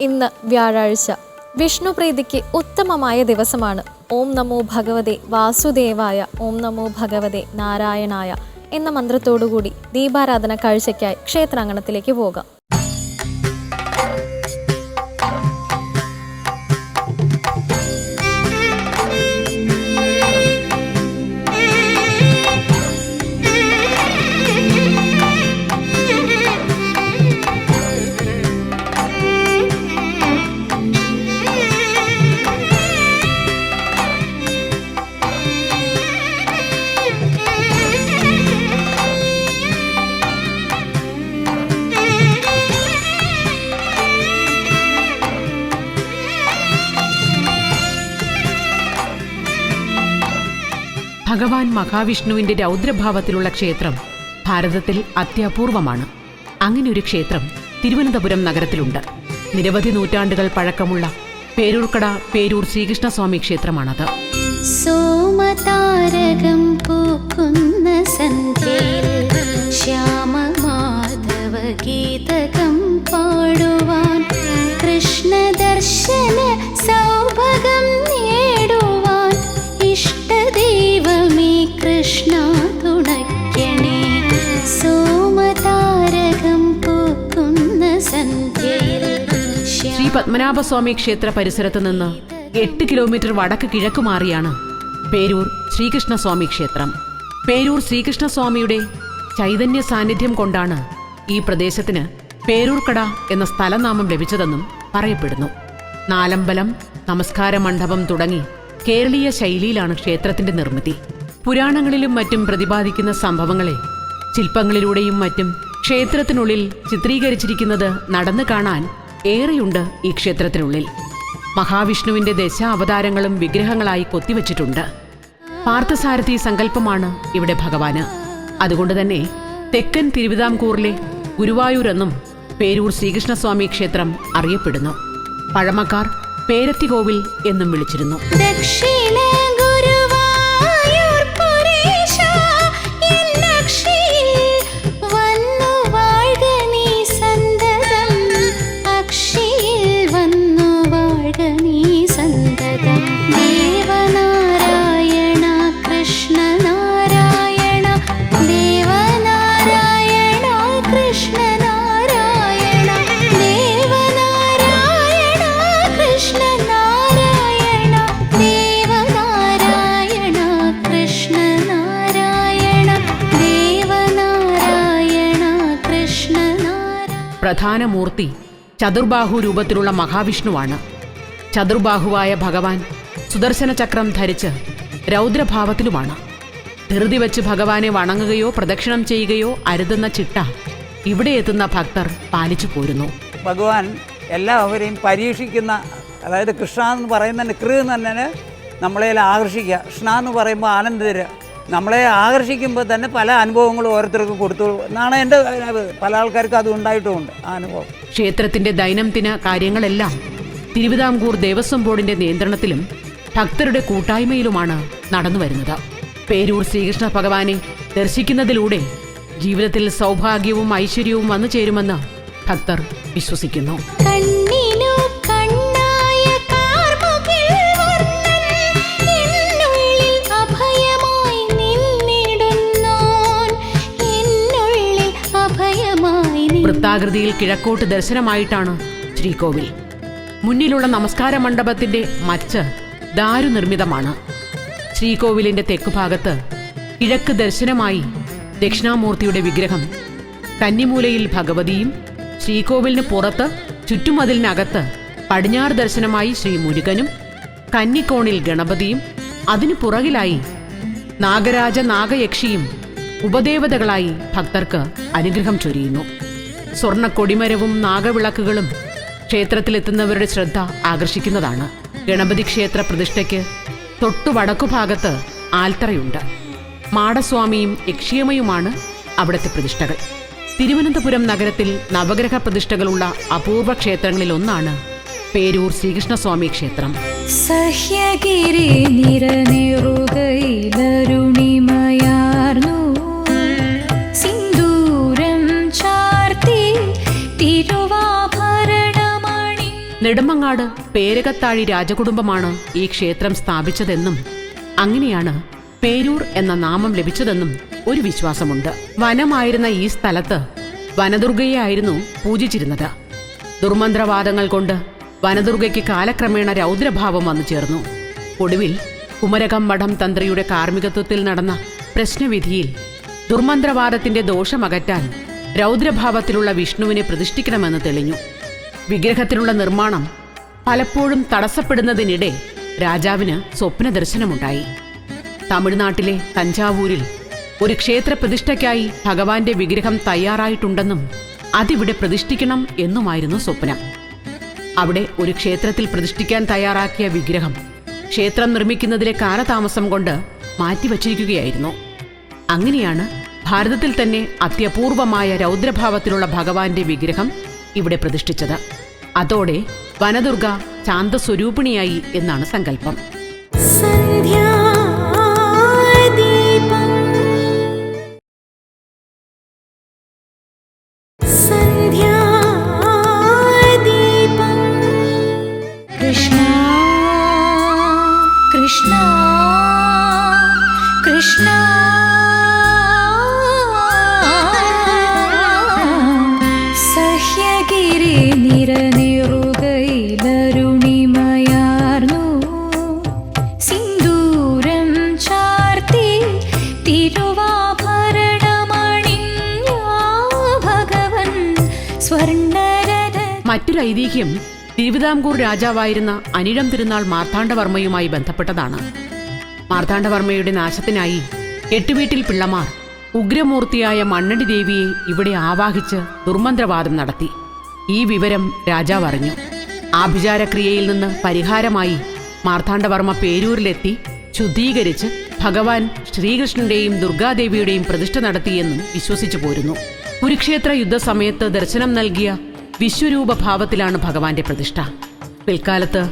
ഇന്ന് വ്യാഴാഴ്ച. വിഷ്ണുപ്രീതിക്ക് ഉത്തമമായ ദിവസമാണ്. ഓം നമോ ഭഗവതേ വാസുദേവായ, ഓം നമോ ഭഗവതേ നാരായണായ എന്ന മന്ത്രത്തോടുകൂടി ദീപാരാധന കാഴ്ചയ്ക്കായി ക്ഷേത്രാങ്കണത്തിലേക്ക് പോകാം. ഭഗവാൻ മഹാവിഷ്ണുവിന്റെ രൗദ്രഭാവത്തിലുള്ള ക്ഷേത്രം ഭാരതത്തിൽ അത്യപൂർവമാണ്. അങ്ങനെയൊരു ക്ഷേത്രം തിരുവനന്തപുരം നഗരത്തിലുണ്ട്. നിരവധി നൂറ്റാണ്ടുകൾ പഴക്കമുള്ള പേരൂർക്കട പേരൂർ ശ്രീകൃഷ്ണസ്വാമി ക്ഷേത്രമാണത്. സോമതാരകം പൂക്കുന്ന സന്ധ്യയിൽ ശ്യാമമാധവ ഗീതകം പാടുവാൻ, കൃഷ്ണദർശന സൗഭഗം നേടുവാൻ, ഇഷ്ടദൈവമേ കൃഷ്ണ തുണയ്ക്കണേ. സോമതാരകം പൂക്കുന്ന സന്ധ്യയിൽ ശ്രീ പത്മനാഭസ്വാമി ക്ഷേത്ര പരിസരത്ത് നിന്ന് 8 കിലോമീറ്റർ വടക്ക് കിഴക്ക് മാറിയാണ് പേരൂർ ശ്രീകൃഷ്ണസ്വാമി ക്ഷേത്രം. പേരൂർ ശ്രീകൃഷ്ണസ്വാമിയുടെ ചൈതന്യ സാന്നിധ്യം കൊണ്ടാണ് ഈ പ്രദേശത്തിന് പേരൂർക്കട എന്ന സ്ഥലനാമം ലഭിച്ചതെന്നും പറയപ്പെടുന്നു. നാലമ്പലം, നമസ്കാര മണ്ഡപം തുടങ്ങി കേരളീയ ശൈലിയിലാണ് ക്ഷേത്രത്തിന്റെ നിർമ്മിതി. പുരാണങ്ങളിലും മറ്റും പ്രതിപാദിക്കുന്ന സംഭവങ്ങളെ ശില്പങ്ങളിലൂടെയും മറ്റും ക്ഷേത്രത്തിനുള്ളിൽ ചിത്രീകരിച്ചിരിക്കുന്നത് നടന്നു കാണാൻ ഏറെയുണ്ട് ഈ ക്ഷേത്രത്തിനുള്ളിൽ. മഹാവിഷ്ണുവിന്റെ ദശാവതാരങ്ങളും വിഗ്രഹങ്ങളായി കൊത്തിവച്ചിട്ടുണ്ട്. പാർത്ഥസാരഥി സങ്കല്പമാണ് ഇവിടെ ഭഗവാന്. അതുകൊണ്ട് തന്നെ തെക്കൻ തിരുവിതാംകൂറിലെ ഗുരുവായൂർ എന്നും പേരൂർ ശ്രീകൃഷ്ണസ്വാമി ക്ഷേത്രം അറിയപ്പെടുന്നു. പഴമക്കാർ പേരത്തികോവിൽ എന്നും വിളിച്ചിരുന്നു. പ്രധാന മൂർത്തി ചതുർബാഹു രൂപത്തിലുള്ള മഹാവിഷ്ണുവാണ്. ചതുർബാഹുവായ ഭഗവാൻ സുദർശന ചക്രം ധരിച്ച് രൗദ്രഭാവത്തിലുമാണ്. ധൃതി വെച്ച് ഭഗവാനെ വണങ്ങുകയോ പ്രദക്ഷിണം ചെയ്യുകയോ അരുതെന്ന ചിട്ട ഇവിടെ എത്തുന്ന ഭക്തർ പാലിച്ചു പോരുന്നു. ഭഗവാൻ എല്ലാവരെയും പരീക്ഷിക്കുന്ന, അതായത് കൃഷ്ണ എന്ന് പറയുന്നതിന് കൃ തന്നെ നമ്മളെ ആകർഷിക്കുക, കൃഷ്ണ എന്ന് പറയുമ്പോൾ ആനന്ദ തരിക. നമ്മളെ ആകർഷിക്കുമ്പോൾ തന്നെ പല അനുഭവങ്ങളും ഓരോരുത്തർക്ക് കൊടുത്തു എന്നാണ് എൻ്റെ പല ആൾക്കാർക്ക് അത് ഉണ്ടായിട്ടുമുണ്ട് ആ അനുഭവം. ക്ഷേത്രത്തിന്റെ ദൈനംദിന കാര്യങ്ങളെല്ലാം തിരുവിതാംകൂർ ദേവസ്വം ബോർഡിന്റെ നിയന്ത്രണത്തിലും ഭക്തരുടെ കൂട്ടായ്മയിലുമാണ് നടന്നു വരുന്നത്. പേരൂർ ശ്രീകൃഷ്ണ ഭഗവാനെ ദർശിക്കുന്നതിലൂടെ ജീവിതത്തിൽ സൗഭാഗ്യവും ഐശ്വര്യവും വന്നു ചേരുമെന്ന് ഭക്തർ വിശ്വസിക്കുന്നു. വൃത്താകൃതിയിൽ കിഴക്കോട്ട് ദർശനമായിട്ടാണ് ശ്രീകോവിൽ. മുന്നിലുള്ള നമസ്കാര മണ്ഡപത്തിന്റെ മച്ച് ദാരുനിർമ്മിതമാണ്. ശ്രീകോവിലിന്റെ തെക്കുഭാഗത്ത് കിഴക്ക് ദർശനമായി ദക്ഷിണാമൂർത്തിയുടെ വിഗ്രഹം, കന്നിമൂലയിൽ ഭഗവതിയും, ശ്രീകോവിലിന് പുറത്ത് ചുറ്റുമതിലിനകത്ത് പടിഞ്ഞാറ് ദർശനമായി ശ്രീ മുരുകനും, കന്നിക്കോണിൽ ഗണപതിയും, അതിനു പുറകിലായി നാഗരാജ നാഗയക്ഷിയും ഉപദേവതകളായി ഭക്തർക്ക് അനുഗ്രഹം ചൊരിയുന്നു. സ്വർണ്ണ കൊടിമരവും നാഗവിളക്കുകളും ക്ഷേത്രത്തിലെത്തുന്നവരുടെ ശ്രദ്ധ ആകർഷിക്കുന്നതാണ്. ഗണപതി ക്ഷേത്ര പ്രതിഷ്ഠയ്ക്ക് തൊട്ടു വടക്കുഭാഗത്ത് ആൽത്തറയുണ്ട്. മാടസ്വാമിയും യക്ഷിയമ്മയുമാണ് അവിടുത്തെ പ്രതിഷ്ഠകൾ. തിരുവനന്തപുരം നഗരത്തിൽ നവഗ്രഹ പ്രതിഷ്ഠകളുള്ള അപൂർവ ക്ഷേത്രങ്ങളിലൊന്നാണ് പേരൂർ ശ്രീകൃഷ്ണസ്വാമി ക്ഷേത്രം. സഹ്യഗിരി നിറനിറുകയിലരുണിമയാർന്നു സിന്ദൂരം ചാർത്തി തിരുവാഭരണമണിഞ്ഞു നെടുമങ്ങാട് പേരകത്താഴി രാജകുടുംബമാണ് ഈ ക്ഷേത്രം സ്ഥാപിച്ചതെന്നും അങ്ങനെയാണ് പേരൂർ എന്ന നാമം ലഭിച്ചതെന്നും ഒരു വിശ്വാസമുണ്ട്. വനമായിരുന്ന ഈ സ്ഥലത്ത് വനദുർഗയായിരുന്നു പൂജിച്ചിരുന്നത്. ദുർമന്ത്രവാദങ്ങൾ കൊണ്ട് വനദുർഗയ്ക്ക് കാലക്രമേണ രൗദ്രഭാവം വന്നു ചേർന്നു. ഒടുവിൽ കുമരകം മഠം തന്ത്രിയുടെ കാർമ്മികത്വത്തിൽ നടന്ന പ്രശ്നവിധിയിൽ ദുർമന്ത്രവാദത്തിന്റെ ദോഷമകറ്റാൻ രൗദ്രഭാവത്തിലുള്ള വിഷ്ണുവിനെ പ്രതിഷ്ഠിക്കണമെന്ന് തെളിഞ്ഞു. വിഗ്രഹത്തിലുള്ള നിർമ്മാണം പലപ്പോഴും തടസ്സപ്പെടുന്നതിനിടെ രാജാവിന് സ്വപ്നദർശനമുണ്ടായി. തമിഴ്നാട്ടിലെ തഞ്ചാവൂരിൽ ഒരു ക്ഷേത്ര പ്രതിഷ്ഠയ്ക്കായി ഭഗവാന്റെ വിഗ്രഹം തയ്യാറായിട്ടുണ്ടെന്നും അതിവിടെ പ്രതിഷ്ഠിക്കണം എന്നുമായിരുന്നു സ്വപ്നം. അവിടെ ഒരു ക്ഷേത്രത്തിൽ പ്രതിഷ്ഠിക്കാൻ തയ്യാറാക്കിയ വിഗ്രഹം ക്ഷേത്രം നിർമ്മിക്കുന്നതിലെ കാലതാമസം കൊണ്ട് മാറ്റിവച്ചിരിക്കുകയായിരുന്നു. അങ്ങനെയാണ് ഭാരതത്തിൽ തന്നെ അത്യപൂർവമായ രൗദ്രഭാവത്തിലുള്ള ഭഗവാന്റെ വിഗ്രഹം ഇവിടെ പ്രതിഷ്ഠിച്ചത്. അതോടെ വനദുർഗ ശാന്തസ്വരൂപിണിയായി എന്നാണ് സങ്കല്പം. കൃഷ്ണ കൃഷ്ണ കൃഷ്ണ സഹ്യഗിരി നിരനിറുകയിലരുണിമയാർന്നു സിന്ദൂരം ചാർത്തി തിരുവാഭരണമണിഞ്ഞ ഭഗവൻ സ്വർണ്ണരഥ. മറ്റൊരു ഐതിഹ്യം തിരുവിതാംകൂർ രാജാവായിരുന്ന അനിഴം തിരുനാൾ മാർത്താണ്ഡവർമ്മയുമായി ബന്ധപ്പെട്ടതാണ്. മാർത്താണ്ഡവർമ്മയുടെ നാശത്തിനായി എട്ടുവീട്ടിൽ പിള്ളമാർ ഉഗ്രമൂർത്തിയായ മണ്ണടി ദേവിയെ ഇവിടെ ആവാഹിച്ച് ദുർമന്ത്രവാദം നടത്തി. ഈ വിവരം രാജാവ് അറിഞ്ഞു. ആഭിചാരക്രിയയിൽ നിന്ന് പരിഹാരമായി മാർത്താണ്ഡവർമ്മ പേരൂരിലെത്തി ശുദ്ധീകരിച്ച് ഭഗവാൻ ശ്രീകൃഷ്ണന്റെയും ദുർഗാദേവിയുടെയും പ്രതിഷ്ഠ നടത്തിയെന്നും വിശ്വസിച്ചു പോരുന്നു. കുരുക്ഷേത്ര യുദ്ധസമയത്ത് ദർശനം നൽകിയ വിശ്വരൂപ ഭാവത്തിലാണ് ഭഗവാന്റെ പ്രതിഷ്ഠ. പിൽക്കാലത്ത്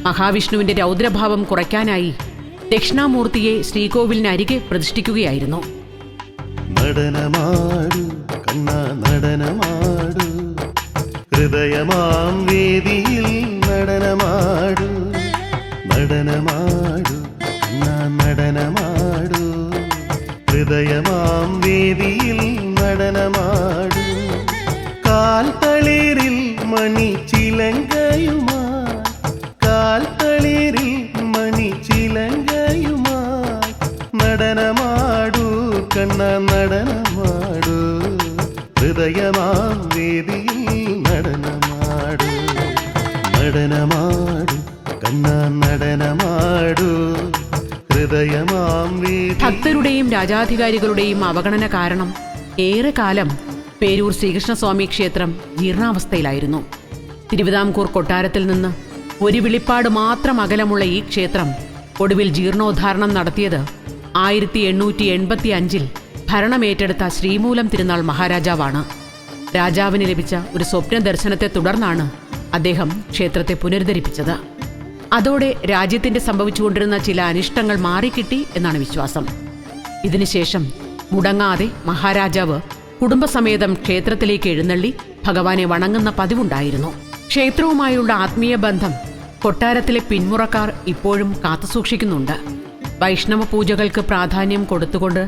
മഹാവിഷ്ണുവിന്റെ രൗദ്രഭാവം കുറയ്ക്കാനായി ദക്ഷിണാമൂർത്തിയെ ശ്രീകോവിലിനരികെ പ്രതിഷ്ഠിക്കുകയായിരുന്നു. നടനമാടു കണ്ണ നടനമാടു ഹൃദയമാം വേദിയിൽ നടനമാടു നടനമാടു കണ്ണ നടനമാടു ഹൃദയമാം വേദിയിൽ നടനമാടു കാൽത്തളിരിൽ മണിച്ചിലങ്കയുമായി കാൽത്തളിരിൽ മണിച്ചിലങ്കയുമായി നടനമാടു കണ്ണ നടനമാടു ഹൃദയമാം വേദിയിൽ നടനമാടു നടനമാടു കണ്ണ നടനമാടു ഹൃദയമാം വേദി. ഭക്തരുടെയും രാജാധികാരികളുടെയും അവഗണന കാരണം ഏറെക്കാലം പേരൂർ ശ്രീകൃഷ്ണസ്വാമി ക്ഷേത്രം ജീർണാവസ്ഥയിലായിരുന്നു. തിരുവിതാംകൂർ കൊട്ടാരത്തിൽ നിന്ന് ഒരു വിളിപ്പാട് മാത്രം അകലമുള്ള ഈ ക്ഷേത്രം ഒടുവിൽ ജീർണോദ്ധാരണം നടത്തിയത് 1885 ഭരണമേറ്റെടുത്ത ശ്രീമൂലം തിരുനാൾ മഹാരാജാവാണ്. രാജാവിന് ലഭിച്ച ഒരു സ്വപ്ന ദർശനത്തെ തുടർന്നാണ് അദ്ദേഹം ക്ഷേത്രത്തെ പുനരുദ്ധരിപ്പിച്ചത്. അതോടെ രാജ്യത്തിന്റെ സംഭവിച്ചുകൊണ്ടിരുന്ന ചില അനിഷ്ടങ്ങൾ മാറിക്കിട്ടി എന്നാണ് വിശ്വാസം. ഇതിനുശേഷം മുടങ്ങാതെ മഹാരാജാവ് കുടുംബസമേതം ക്ഷേത്രത്തിലേക്ക് എഴുന്നള്ളി ഭഗവാനെ വണങ്ങുന്ന പതിവുണ്ടായിരുന്നു. ക്ഷേത്രവുമായുള്ള ആത്മീയ ബന്ധം കൊട്ടാരത്തിലെ പിന്മുറക്കാർ ഇപ്പോഴും കാത്തുസൂക്ഷിക്കുന്നുണ്ട്. വൈഷ്ണവ പൂജകൾക്ക് പ്രാധാന്യം കൊടുത്തുകൊണ്ട്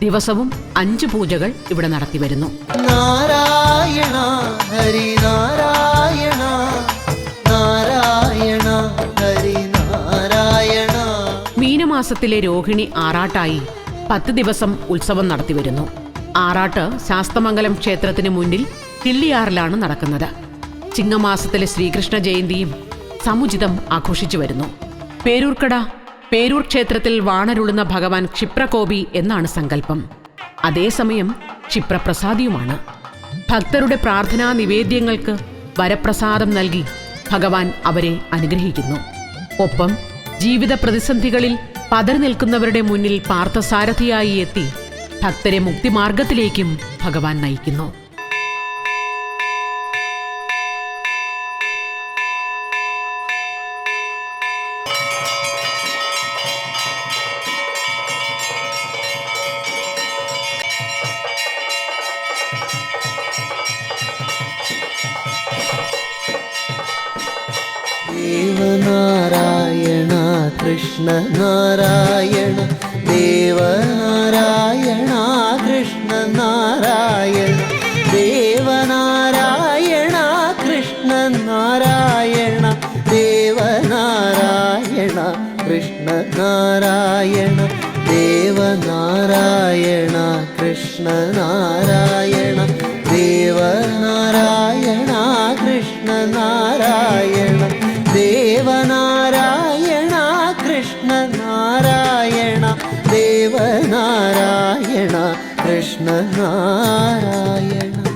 ദിവസവും 5 പൂജകൾ ഇവിടെ നടത്തിവരുന്നു. നാരായണ ഹരി നാരായണ നാരായണ ഹരി നാരായണ. മീനമാസത്തിലെ രോഹിണി ആറാട്ടായി 10 ദിവസം ഉത്സവം നടത്തിവരുന്നു. ആറാട്ട് ശാസ്തമംഗലം ക്ഷേത്രത്തിന് മുന്നിൽ കിള്ളിയാറിലാണ് നടക്കുന്നത്. ചിങ്ങമാസത്തിലെ ശ്രീകൃഷ്ണ ജയന്തിയും സമുചിതം ആഘോഷിച്ചു വരുന്നു. പേരൂർ ക്ഷേത്രത്തിൽ വാണരുളുന്ന ഭഗവാൻ ക്ഷിപ്രകോപി എന്നാണ് സങ്കല്പം. അതേസമയം ക്ഷിപ്രപ്രസാദിയുമാണ്. ഭക്തരുടെ പ്രാർത്ഥനാ നിവേദ്യങ്ങൾക്ക് വരപ്രസാദം നൽകി ഭഗവാൻ അവരെ അനുഗ്രഹിക്കുന്നു. ഒപ്പം ജീവിത പ്രതിസന്ധികളിൽ പതറി നിൽക്കുന്നവരുടെ മുന്നിൽ പാർത്ഥസാരഥിയായി എത്തി ഭക്തരെ മുക്തിമാർഗത്തിലേക്കും ഭഗവാൻ നയിക്കുന്നു. ദേവനാരായണ കൃഷ്ണ നാരായണ ദേവനാരായണ കൃഷ്ണ നാരായണ ദേവനാരായണ കൃഷ്ണ നാരായണ ദേവനാരായണ കൃഷ്ണ നാരായണ ദേവനാരായണ കൃഷ്ണ നാരായണ ദേവനാരായണ കൃഷ്ണ നാരായണ ദേവനാരായണ കൃഷ്ണ നാരായണ ദേവനാരായണ കൃഷ്ണ നാരായണ